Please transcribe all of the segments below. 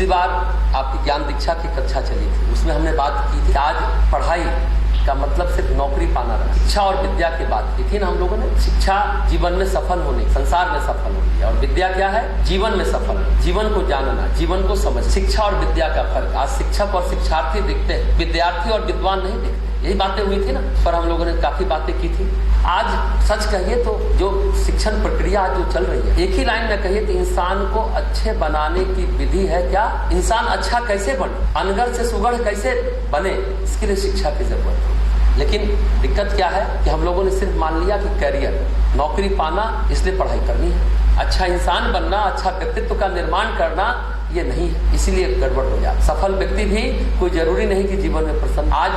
पिछली बार आपकी ज्ञान दीक्षा की कक्षा चली थी, उसमें हमने बात की थी आज पढ़ाई का मतलब सिर्फ नौकरी पाना रहा। शिक्षा और विद्या की बात की थी ना हम लोगों ने। शिक्षा जीवन में सफल होने, संसार में सफल होने की, और विद्या क्या है? जीवन में सफल, जीवन को जानना, जीवन को समझ। शिक्षा और विद्या का फर्क, आज शिक्षक और शिक्षार्थी दिखते हैं, विद्यार्थी और विद्वान नहीं दिखते। यही बातें हुई थी ना, पर हम लोगों ने काफी बातें की थी। आज सच कहिए तो जो शिक्षण प्रक्रिया आज जो चल रही है, एक ही लाइन में कहिए तो इंसान को अच्छे बनाने की विधि है क्या? इंसान अच्छा कैसे बने, अनगढ़ से सुगढ़ कैसे बने, इसके लिए शिक्षा की जरूरत है। लेकिन दिक्कत क्या है कि हम लोगों ने सिर्फ मान लिया कि कैरियर, नौकरी पाना, इसलिए पढ़ाई करनी है। अच्छा इंसान बनना, अच्छा व्यक्तित्व का निर्माण करना, ये नहीं है, इसीलिए गड़बड़ हो जाए। सफल व्यक्ति भी कोई जरूरी नहीं कि जीवन में प्रसन्न। आज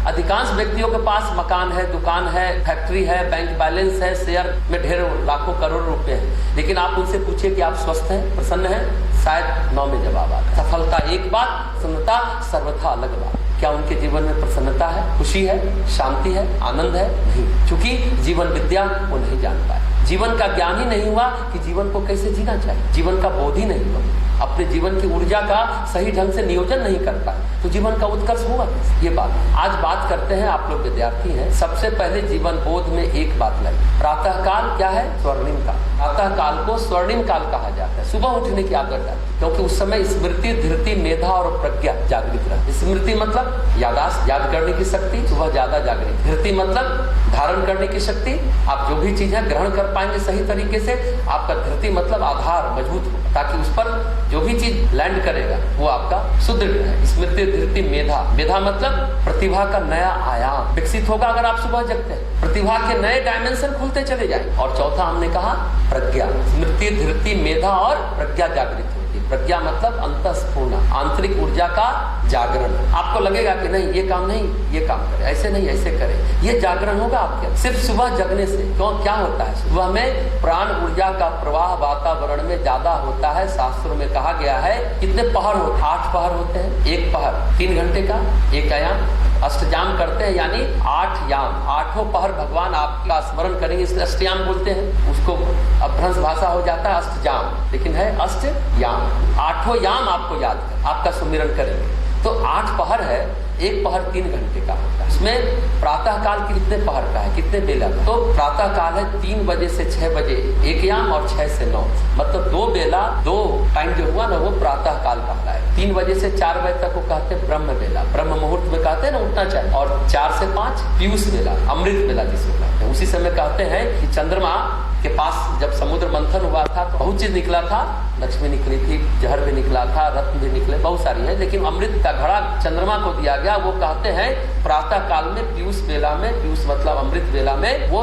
अधिकांश व्यक्तियों के पास मकान है, दुकान है, फैक्ट्री है, बैंक बैलेंस है, शेयर में ढेरों लाखों करोड़ रुपए हैं, लेकिन आप उनसे पूछिए कि आप स्वस्थ हैं, प्रसन्न हैं, शायद 9 में जवाब आता। सफलता एक बात, प्रसन्नता सर्वथा अलग बात। क्या उनके जीवन में प्रसन्नता है, खुशी है, शांति है, आनंद है? नहीं, क्योंकि जीवन विद्या वो नहीं जान पाए। जीवन का ज्ञान ही नहीं हुआ कि जीवन को कैसे जीना चाहिए, जीवन का बोध ही नहीं हुआ, अपने जीवन की ऊर्जा का सही ढंग से नियोजन नहीं कर पाए, तो जीवन का उत्कर्ष होगा कैसे? ये बात आज बात करते हैं। आप लोग विद्यार्थी हैं, सबसे पहले जीवन बोध में एक बात लाई, प्रातः काल क्या है? स्वर्णिम काल। प्रातः काल को स्वर्णिम काल कहा जाता है। सुबह उठने की आदत डाली, क्योंकि उस समय स्मृति, धृति, मेधा और प्रज्ञा जागृत रहती। स्मृति मतलब यादाश्त, याद करने की शक्ति सुबह ज्यादा जागृत। धृति मतलब धारण करने की शक्ति, आप जो भी चीज है ग्रहण कर पाएंगे सही तरीके से। आपका धृति मतलब आधार मजबूत हो, ताकि उस पर जो भी चीज लैंड करेगा वो आपका सुदृढ़ है। स्मृति, धृति, मेधा। मेधा मतलब प्रतिभा का नया आयाम विकसित होगा अगर आप सुबह जगते हैं, प्रतिभा के नए डायमेंशन खुलते चले जाएंगे। और चौथा हमने कहा प्रज्ञा। स्मृति, धृति, मेधा और प्रज्ञा जागृत होगी। प्रज्ञा मतलब अंतःस्फूर्णा, आंतरिक ऊर्जा का जागरण। आपको लगेगा कि नहीं ये काम नहीं, ये काम करे, ऐसे नहीं ऐसे करे, ये जागरण होगा आपके सिर्फ सुबह जगने से। क्यों? क्या होता है सुबह में? प्राण ऊर्जा का प्रवाह वातावरण में ज्यादा होता है। शास्त्रों में कहा गया है कितने पहर होते? 8 पहर होते हैं। एक पहर 3 घंटे का, एक आयाम, अष्टयाम करते हैं, यानी 8 याम, 8 पहर भगवान आपका स्मरण करेंगे, इसलिए अष्टयाम बोलते हैं। उसको अपभ्रंश भाषा हो जाता है अष्टयाम, लेकिन है अष्टयाम। 8 याम आपको याद कर, आपका सुमिरन करेंगे तो 8 पहर है। एक पहर 3 घंटे का होता है। इसमें प्रातः काल कितने पहर का है, कितने बेला का? तो प्रातः काल है 3 बजे से 6 बजे एक याम, और 6 से 9, मतलब 2 बेला, 2 टाइम जो हुआ ना वो प्रातः काल कहता है। 3 बजे से 4 बजे तक वो कहते हैं ब्रह्म बेला, ब्रह्म मुहूर्त में कहते हैं ना उठना चाहिए। और 4 से 5 पीयूष बेला, अमृत बेला जिसको कहते हैं। उसी समय कहते हैं कि चंद्रमा के पास जब समुद्र मंथन हुआ था तो बहुत चीज निकला था, लक्ष्मी निकली थी, जहर भी निकला था, रत्न भी निकले, बहुत सारी है, लेकिन अमृत का घड़ा चंद्रमा को दिया गया। वो कहते हैं प्रातः काल में पीयूष बेला में, पीयूष मतलब अमृत बेला में, वो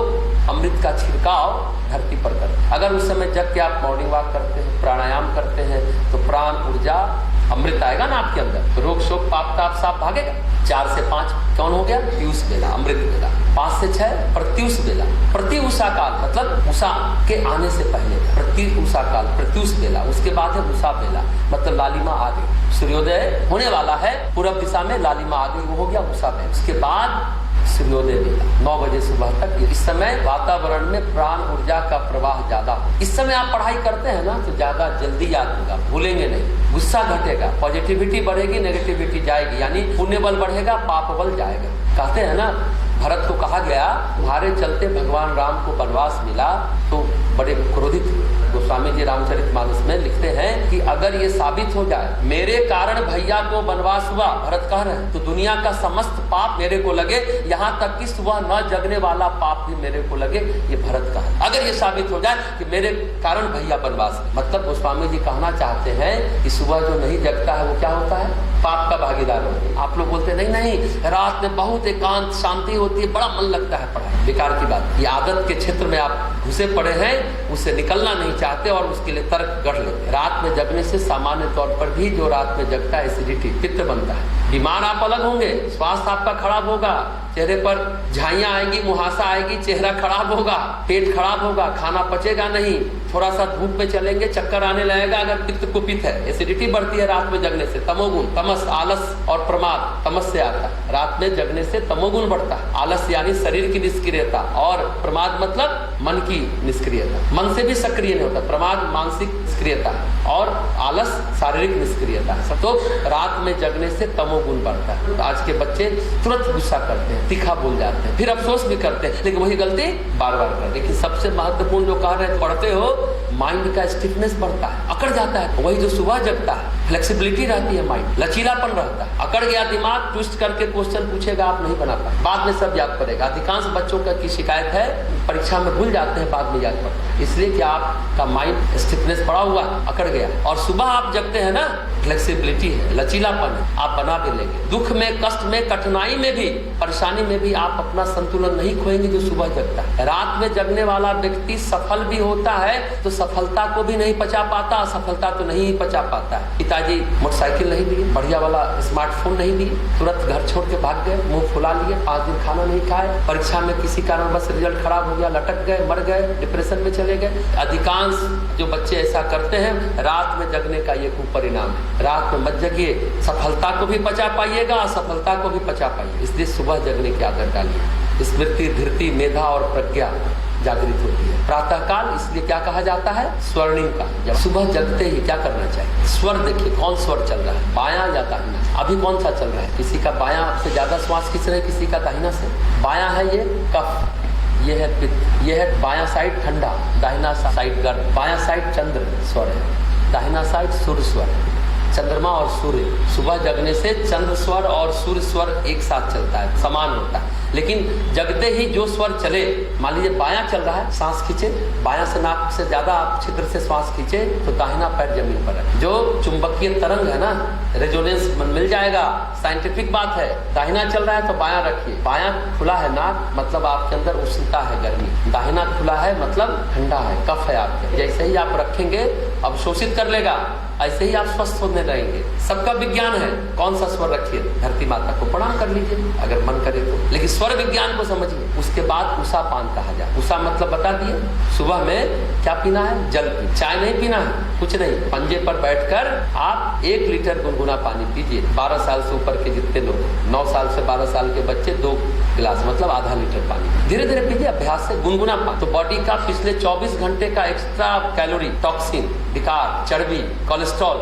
अमृत का छिड़काव धरती पर करते। अगर उस समय जग के आप मॉर्निंग वॉक करते हैं, प्राणायाम करते हैं, तो प्राण ऊर्जा अमृत आएगा ना आपके अंदर, तो रोग शोक पाप ताप साफ भागेगा। 4 से 5 कौन हो गया? पीयूष बेला, अमृत बेला। 5 से 6 प्रत्युष बेला। प्रत्युषा काल मतलब उषा के आने से पहले, प्रत्युषा काल, प्रत्युष बेला। उसके बाद है उषा बेला, मतलब लालिमा आ गई, सूर्योदय होने वाला है, पूरब दिशा में लालिमा आ गई, वो हो गया उषा बेला। उसके बाद सूर्योदय बेला 9 बजे सुबह तक। इस समय वातावरण में प्राण ऊर्जा का प्रवाह ज्यादा हो। इस समय आप पढ़ाई करते हैं ना तो ज्यादा जल्दी याद होगा, भूलेंगे नहीं, गुस्सा घटेगा, पॉजिटिविटी बढ़ेगी, नेगेटिविटी जाएगी, यानी पुण्य बल बढ़ेगा, पाप बल जाएगा। कहते हैं ना, भरत को कहा गया तुम्हारे चलते भगवान राम को वनवास मिला, तो बड़े क्रोधित हुए। गोस्वामी जी रामचरितमानस में लिखते हैं कि अगर ये साबित हो जाए मेरे कारण भैया को वनवास हुआ, भरत कह रहे हैं, तो दुनिया का समस्त पाप मेरे को लगे, यहाँ तक कि सुबह न जगने वाला पाप भी मेरे को लगे, ये भरत का है। अगर ये साबित हो जाए कि मेरे कारण भैया वनवास, मतलब गोस्वामी जी कहना चाहते हैं कि सुबह जो नहीं जगता है वो क्या होता है? पाप का भागीदार होता है। आप लोग बोलते हैं नहीं, रात में बहुत एकांत शांति होती है, बड़ा मन लगता है पढ़ाई, बेकार की बात। ये आदत के क्षेत्र में आप घुसे पड़े हैं, उससे निकलना नहीं चाहते और उसके लिए तर्क गढ़ लेते। रात में जगने से सामान्य तौर पर भी जो रात में जगता है एसिडिटी, पित्त बनता है, बीमार आप अलग होंगे, स्वास्थ्य आपका खराब होगा, चेहरे पर झाइयां आएंगी, मुहासा आएगी, चेहरा खराब होगा, पेट खराब होगा, खाना पचेगा नहीं, थोड़ा सा धूप में चलेंगे चक्कर आने लगेगा, अगर पित्त कुपित है, एसिडिटी बढ़ती है रात में जगने से। तमोगुण, तमस, आलस और प्रमाद तमस से आता है। रात में जगने से तमोगुण बढ़ता है। आलस यानी शरीर की निष्क्रियता और प्रमाद मतलब मन की निष्क्रियता। मन से भी सक्रिय नहीं होता। प्रमाद मानसिक निष्क्रियता और आलस शारीरिक निष्क्रियता है। तो रात में जगने से तमोगुण बढ़ता है। तो आज के बच्चे तुरंत गुस्सा करते हैं, तीखा बोल जाते हैं, फिर अफसोस भी करते हैं, लेकिन वही गलती बार बार करते हैं। लेकिन सबसे महत्वपूर्ण जो कह रहे हैं, पढ़ते हो, माइंड का स्टिफनेस बढ़ता है, अकड़ जाता है। वही जो सुबह जगता है, फ्लेक्सिबिलिटी रहती है, माइंड लचीलापन रहता है। अकड़ गया दिमाग, ट्विस्ट करके क्वेश्चन पूछेगा, आप नहीं बना पाए, बाद में सब याद करेगा। अधिकांश बच्चों की शिकायत है, परीक्षा में भूल जाते हैं, बाद में याद पड़ता है, इसलिए कि आपका माइंड स्टिफनेस पड़ा हुआ, अकड़ गया। और सुबह आप जगते हैं ना, फ्लेक्सिबिलिटी है, लचीलापन है, आप बना भी लेंगे। दुख में, कष्ट में, कठिनाई में भी, परेशानी में भी आप अपना संतुलन नहीं खोएंगे जो सुबह जगता है। रात में जगने वाला व्यक्ति सफल भी होता है तो सफलता को भी नहीं पचा पाता, असफलता तो नहीं पचा पाता है। पिताजी मोटरसाइकिल नहीं दिए, बढ़िया वाला स्मार्टफोन नहीं दिए, तुरंत घर छोड़ के भाग गए, मुंह फुला लिए, 5 दिन खाना नहीं खाए, परीक्षा में किसी कारण बस रिजल्ट खराब हो गया, लटक गए, मर गए, डिप्रेशन में चले गए। अधिकांश जो बच्चे ऐसा करते हैं, रात में जगने का ये कुपरिणाम है। रात में मत जगिए, सफलता को भी पचा पाइएगा, असफलता को भी पचा पाइए। इसलिए सुबह जगने की आदत डालिए। स्मृति, धृति, मेधा और प्रज्ञा जागृत होती है। प्रातः काल इसलिए क्या कहा जाता है, स्वर्णिम काल। जब सुबह जगते ही क्या करना चाहिए, स्वर देखिए, कौन स्वर चल रहा है, बायां या दाहिना। अभी कौन सा चल रहा है, किसी का बायां से ज्यादा श्वास खींच रहे हैं, किसी का दाहिना से। बायां है ये कफ, ये है पित्त, ये है बायां साइड ठंडा, दाहिना साइड गर्म। बायां साइड चंद्र स्वर है, दाहिना साइड सूर्य स्वर है। चंद्रमा और सूर्य, सुबह जगने से चंद्र स्वर और सूर्य स्वर एक साथ चलता है, समान होता है। लेकिन जगते ही जो स्वर चले, मान लीजिए बायां चल रहा है, सांस खींचे, बायां से नाक से ज्यादा आप छिद्र से श्वास खींचे तो दाहिना पैर जमीन पर है। जो चुंबकीय तरंग है ना, रेजोनेंस मिल जाएगा, साइंटिफिक बात है। दाहिना चल रहा है तो बायां रखिए, बायां खुला है नाक मतलब आपके अंदर उष्णता है, गर्मी। दाहिना खुला है मतलब ठंडा है, कफ है आपके। जैसे ही आप रखेंगे अवशोषित कर लेगा, ऐसे ही आप स्वस्थ होने रहेंगे। सबका विज्ञान है, कौन सा स्वर रखिए, धरती माता को प्रणाम कर लीजिए अगर मन करे तो, लेकिन स्वर विज्ञान को समझिए। उसके बाद उषा पान कहा जाए। उषा मतलब बता दिए, सुबह में क्या पीना है, जल पी, चाय नहीं पीना है, कुछ नहीं। पंजे पर बैठकर आप 1 लीटर गुनगुना पानी पीजिए। 12 साल से ऊपर के जितने लोग, 9 साल से 12 साल के बच्चे 2 गिलास मतलब आधा लीटर पानी धीरे धीरे पीजिए, अभ्यास से गुनगुना पानी। तो बॉडी का पिछले 24 घंटे का एक्स्ट्रा कैलोरी, टॉक्सिन, विकार, चर्बी, कोलेस्ट्रॉल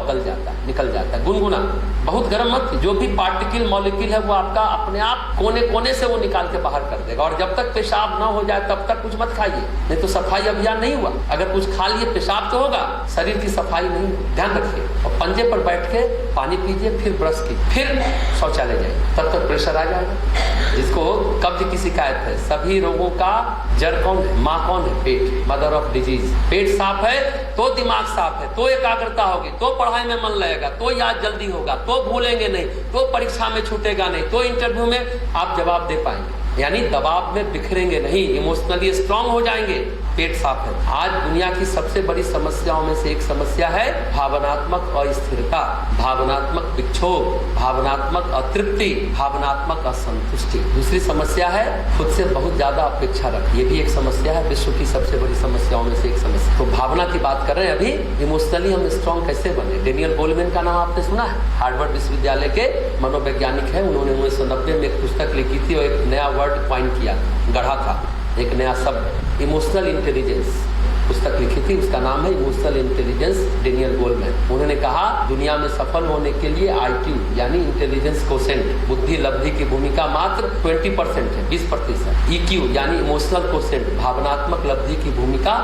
निकल जाता है। गुनगुना, बहुत गर्म मत, जो भी पार्टिकल मॉलिक्यूल है वो आपका अपने आप कोने कोने से वो निकाल के बाहर कर देगा। और जब तक पेशाब ना हो जाए तब तक कुछ मत खाइए, नहीं तो सफाई अभियान नहीं हुआ। अगर कुछ खा लिए पेशाब तो होगा, शरीर की सफाई नहीं, ध्यान रखिए। और पंजे पर बैठ के पानी पीजिए, फिर ब्रश कीजिए, फिर शौचालय जाइए, तब तक प्रेशर आ जाएगा। जिसको कब्ज की शिकायत है, सभी रोगों का जड़ कौन है, माँ कौन है, पेट, मदर ऑफ डिजीज। पेट साफ है तो दिमाग साफ है, तो एकाग्रता होगी, तो पढ़ाई में मन लगेगा, तो याद जल्दी होगा, तो भूलेंगे नहीं, तो परीक्षा में छूटेगा नहीं, तो इंटरव्यू में आप जवाब दे पाएंगे। यानी दबाव में बिखरेंगे नहीं, इमोशनली स्ट्रांग हो जाएंगे। पेट साफ है। आज दुनिया की सबसे बड़ी समस्याओं में से एक समस्या है भावनात्मक अस्थिरता, भावनात्मक विक्षोभ, भावनात्मक अतृप्ति, भावनात्मक असंतुष्टि। दूसरी समस्या है खुद से बहुत ज्यादा अपेक्षा रख, ये भी एक समस्या है, विश्व की सबसे बड़ी समस्याओं में से एक समस्या। तो भावना की बात कर रहे हैं अभी, इमोशनली हम स्ट्रांग कैसे बने। डेनियल गोलमैन का नाम आपने सुना है, हार्वर्ड विश्वविद्यालय के मनोवैज्ञानिक है। उन्होंने 1990 में एक पुस्तक लिखी थी और एक नया वर्ड क्वाइन किया, गढ़ा था एक नया शब्द, इमोशनल इंटेलिजेंस पुस्तक लिखी थी, उसका नाम है इमोशनल इंटेलिजेंस, डेनियल गोलमैन। उन्होंने कहा दुनिया में सफल होने के लिए IQ यानी इंटेलिजेंस कोसेंट, बुद्धि लब्धि की भूमिका मात्र 20% है, 20%। EQ यानी इमोशनल कोसेंट, भावनात्मक लब्धि की भूमिका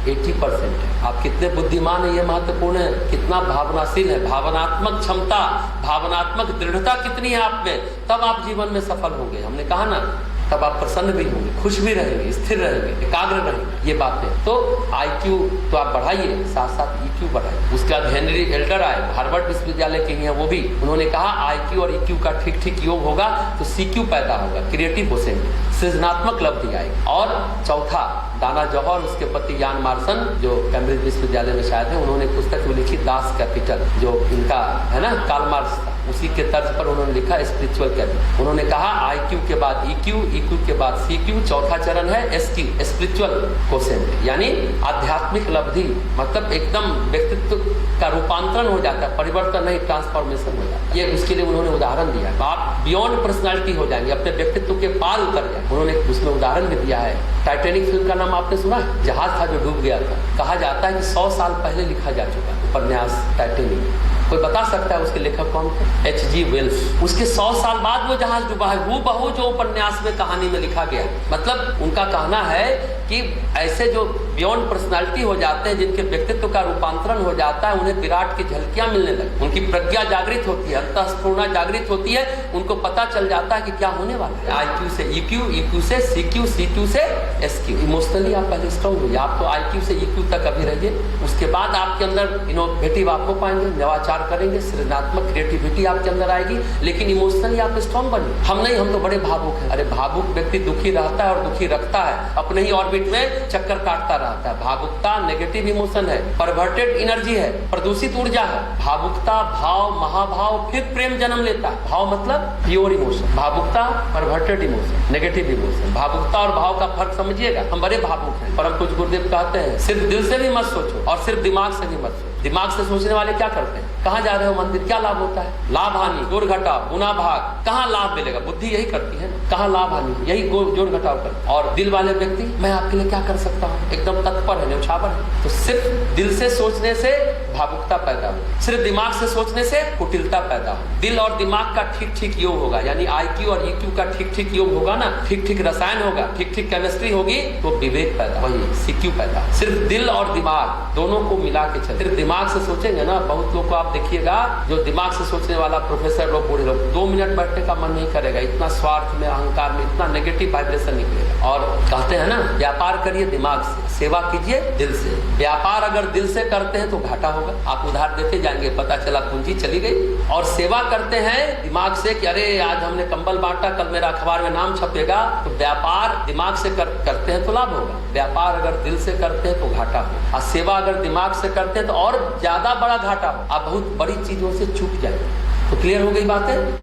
80% है। आप कितने बुद्धिमान है ये महत्वपूर्ण है, कितना भावनाशील है, भावनात्मक क्षमता, भावनात्मक दृढ़ता कितनी है आप में, तब आप जीवन में सफल होंगे। हमने कहा ना, तब आप प्रसन्न भी होंगे, खुश भी रहेंगे, स्थिर रहेंगे, एकाग्र रहेंगे। ये बातें तो IQ तो आप बढ़ाइए, साथ साथ EQ बढ़ाइए। उसके बाद हेनरी एल्डर आए, हार्वर्ड विश्वविद्यालय के हैं वो भी। उन्होंने कहा IQ और EQ का ठीक ठीक योग होगा तो CQ पैदा होगा, क्रिएटिव कोसेंट, सृजनात्मक लब्धि आएगी। और चौथा दाना जौहर, उसके पति यान मार्सन जो कैम्ब्रिज विश्वविद्यालय में शायद है, उन्होंने पुस्तक लिखी दास कैपिटल, जो इनका है ना, कार्ल मार्क्स था। उसी के तर्ज पर उन्होंने लिखा स्पिरिचुअल कैपिटल। उन्होंने कहा IQ के बाद EQ, EQ के बाद CQ, चौथा चरण है SQ, स्पिरिचुअल कोशेंट, यानी आध्यात्मिक लब्धि। मतलब एकदम व्यक्तित्व का रूपांतरण हो जाता है, परिवर्तन नहीं, ट्रांसफॉर्मेशन हो जाता है। ये उसके लिए उन्होंने उदाहरण दिया। आप बियॉन्ड पर्सनालिटी हो जाएंगे, अपने व्यक्तित्व के पार उतर जाए। उन्होंने उसमें उदाहरण भी दिया है। टाइटैनिक फिल्म का नाम आपने सुना है? जहाज था जो डूब गया था। कहा जाता है कि 100 साल पहले लिखा जा चुका है उपन्यास टाइटैनिक। कोई बता सकता है उसके लेखक कौन थे? H.G. वेल्स। उसके 100 साल बाद वो जहाज डूबा है, वो बहु जो उपन्यास में कहानी में लिखा गया। मतलब उनका कहना है कि ऐसे जो बियॉन्ड पर्सनालिटी हो जाते हैं, जिनके व्यक्तित्व का रूपांतरण हो जाता है, उन्हें विराट की झलकियां मिलने लगती, उनकी प्रज्ञा जागृत होती है, अंतःस्फुरणा जागृत होती है, उनको पता चल जाता है कि क्या होने वाला है। IQ से EQ, EQ से CQ, CQ से SQ। इमोशनली आप पहले स्ट्रॉन्ग होइए। आप तो IQ से EQ तक अभी रहिए, उसके बाद आपके अंदर इनोवेटिव आपको पाएंगे, नवाचार करेंगे, सृजनात्मक क्रिएटिविटी आपके अंदर आएगी। लेकिन इमोशनली आप स्ट्रॉन्ग बनिए। हम नहीं, हम तो बड़े भावुक हैं। अरे भावुक व्यक्ति दुखी रहता है और दुखी रखता है, अपने ही ऑर्बिट में चक्कर काटता रहता है। भावुकता नेगेटिव इमोशन है, परवर्टेड एनर्जी है, प्रदूषित ऊर्जा है। भावुकता भाव, महाभाव, फिर प्रेम जन्म लेता है। भाव मतलब प्योर इमोशन, भावुकता परवर्टेड इमोशन, नेगेटिव इमोशन। भावुकता और भाव का फर्क समझिएगा। हम बड़े भावुक हैं। परम पूज्य गुरुदेव कहते हैं सिर्फ दिल से भी मत सोचो और सिर्फ दिमाग से भी मत सोचो। दिमाग से सोचने वाले क्या करते हैं? कहाँ जा रहे हो मंदिर, क्या लाभ होता है? लाभ हानि, जोड़ घटाव, गुना भाग, कहाँ लाभ मिलेगा? बुद्धि यही करती है ना, कहाँ लाभ हानि, यही जोड़ घटाव करती है। और दिल वाले व्यक्ति, मैं आपके लिए क्या कर सकता हूँ, एकदम तत्पर है, न्यौछावर है। तो सिर्फ दिल से सोचने से भावुकता पैदा हो, सिर्फ दिमाग से सोचने से कुटिलता पैदा हो। दिल और दिमाग का ठीक ठीक योग होगा, यानी IQ और EQ का ठीक ठीक योग होगा ना, ठीक ठीक रसायन होगा, ठीक ठीक केमिस्ट्री होगी, तो विवेक पैदा, वही CQ पैदा। सिर्फ दिल और दिमाग दोनों को मिला के चल। सिर्फ दिमाग से सोचेंगे ना, बहुत लोग को आप देखिएगा जो दिमाग से सोचने वाला प्रोफेसर लोग, बूढ़े लोग, 2 मिनट बैठने का मन नहीं करेगा, इतना स्वार्थ में, अहंकार में, इतना नेगेटिव वाइब्रेशन निकलेगा। और कहते हैं ना, व्यापार करिए दिमाग से, सेवा कीजिए दिल से। व्यापार अगर दिल से करते हैं तो घाटा होगा, आप उधार देते जाएंगे, पता चला पूंजी चली गई। और सेवा करते हैं दिमाग से कि अरे आज हमने कंबल बांटा, कल मेरा अखबार में नाम छपेगा, तो व्यापार दिमाग से करते हैं तो लाभ होगा। व्यापार अगर दिल से करते हैं तो घाटा होगा, और सेवा अगर दिमाग से करते हैं तो और ज्यादा बड़ा घाटा हो। आप बहुत बड़ी चीजों से चूक जाएंगे। तो क्लियर हो गई बातें?